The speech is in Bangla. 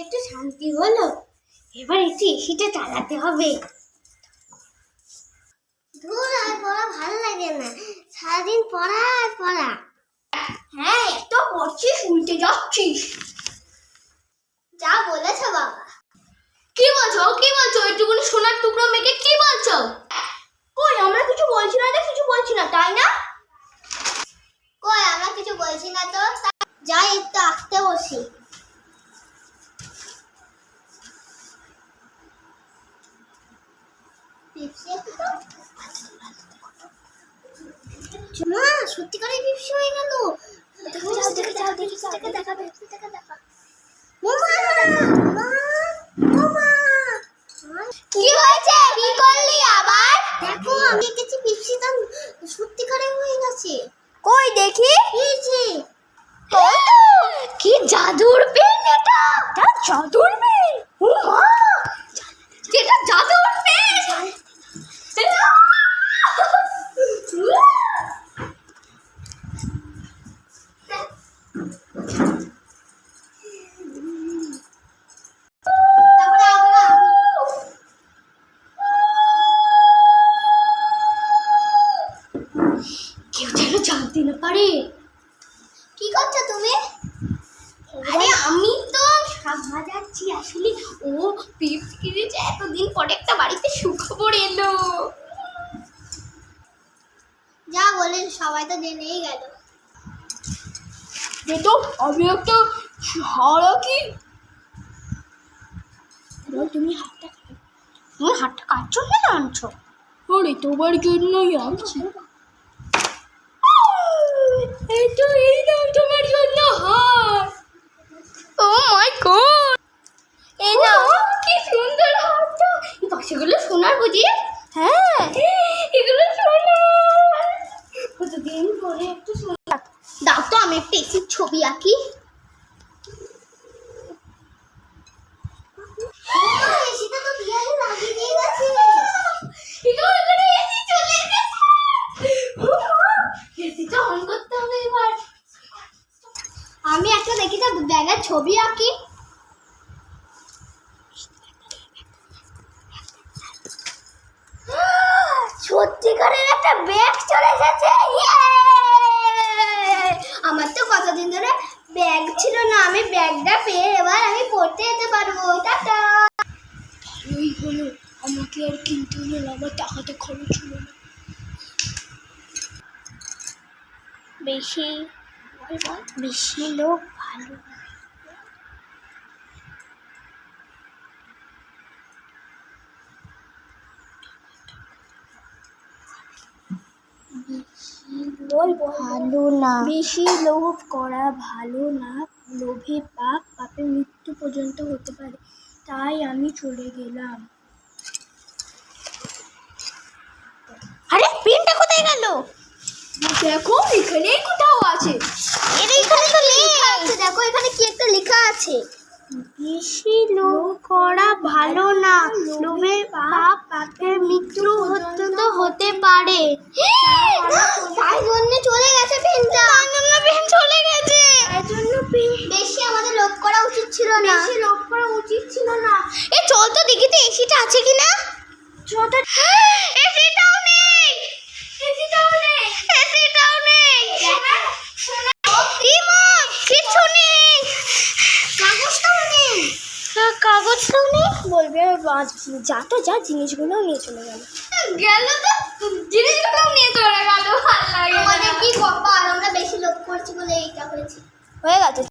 একটু শান্তি হলো। এবার একটু এসিটা চালাতে হবে। ধুর, আর পড়া ভালো লাগে না, সারাদিন পড়া আর পড়া। হ্যাঁ, এত পড়ছিস উল্টে যাচ্ছিস। যা বলেছ বাবা। কি বলছো একটুকুনি সোনার টুকরো মেয়েকে কি বলছো? কই আমরা কিছু বলছি না, কিছু বলছি না, তাই না? কই আমরা কিছু বলছি না তো। যাই একটু আস্তে বসি। মা সত্যি করে পিপসি হয়ে গেল। কি হয়েছে? কি করলি আবার? দেখো আমি কিছু পিপসি তো সত্যি করে হয়ে গেছে। কই দেখি। এই যে কি জাদুর পেন এটা? জাদুর পেন? ও মা, এটা জাদুর পেন। কেউ যেন জানতে না পারে। কি করছো তুমি? আরে আমি তো শাক ভাজাচ্ছি। আসলে ও পিপস কিনেছে, এতদিন পরে একটা বাড়িতে সুখবর এলো। যা বলেন সবাই তো জেনেই গেল। তো আমি একটা হারা কি তুমি হাতটা কার জন্য আনছো? আরে তোমার জন্যই আনছি। এই নাও তোমার জন্য হার। ও মাই গড, এই নাও। কি সুন্দর হারটা। এই পাশেগুলো সোনার বুঝি? হ্যাঁ, এগুলো সোনার। কতদিন পরে একটু সোনার। দাও তো আমি একটা এসির ছবি আঁকি। সেটা তো বিয়ারে লাগিয়ে দিয়ে গেছে। এসিটা অন করতে হবে এবার। আমি একটা দেখি তো ব্যাগের ছবি আঁকি। সত্যিকারের একটা ব্যাগ চলে এসেছে। আমার তো কতদিন ধরে ব্যাগ ছিল না, আমি ব্যাগটা পেয়ে এবার আমি পড়তে যেতে পারবো। টাটা। ভালোই হলো, আমাকে আর কিনতে হলো না, আমার টাকাতে খরচ হলো না। বেশি লোক ভালো না। ভালো না, বেশি লোভ করা ভালো না। লোভে পাপ, পাপে মৃত্যু পর্যন্ত হতে পারে। তাই আমি চলে গেলাম। আরে পেনটা কোথায় গেল? দেখো এখানে কোথাও আছে। এখানে তো লেখা আছে, দেখো এখানে কি একটা লেখা আছে। বেশি লোভ করা ভালো না, লোভে পাপ, পাপের মৃত্যু পর্যন্ত হতে পারে। তাই জন্য চলে গেছে পেনটা। পেন চলে গেছে। তাই জন্য বেশি আমাদের লোভ করা উচিত ছিল না। বেশি লোভ করা উচিত ছিল না। এ চল তো দেখি তো এসিটা আছে কিনা। এসিটাও নেই। এসিটাও নেই। এসিটাও নেই। কি মা, কিছু নেই। কাগজটাও নেই। কাগজটাও নেই। বলবে যা জিনিসগুলো নিয়ে চলে গেল। তো জিনিসগুলো নিয়ে চলে গেল। ভালো লাগে। আমাদের কি কপাল, আমরা বেশি লোভ করছি বলে এইটা হয়েছে। হয়ে গেছে।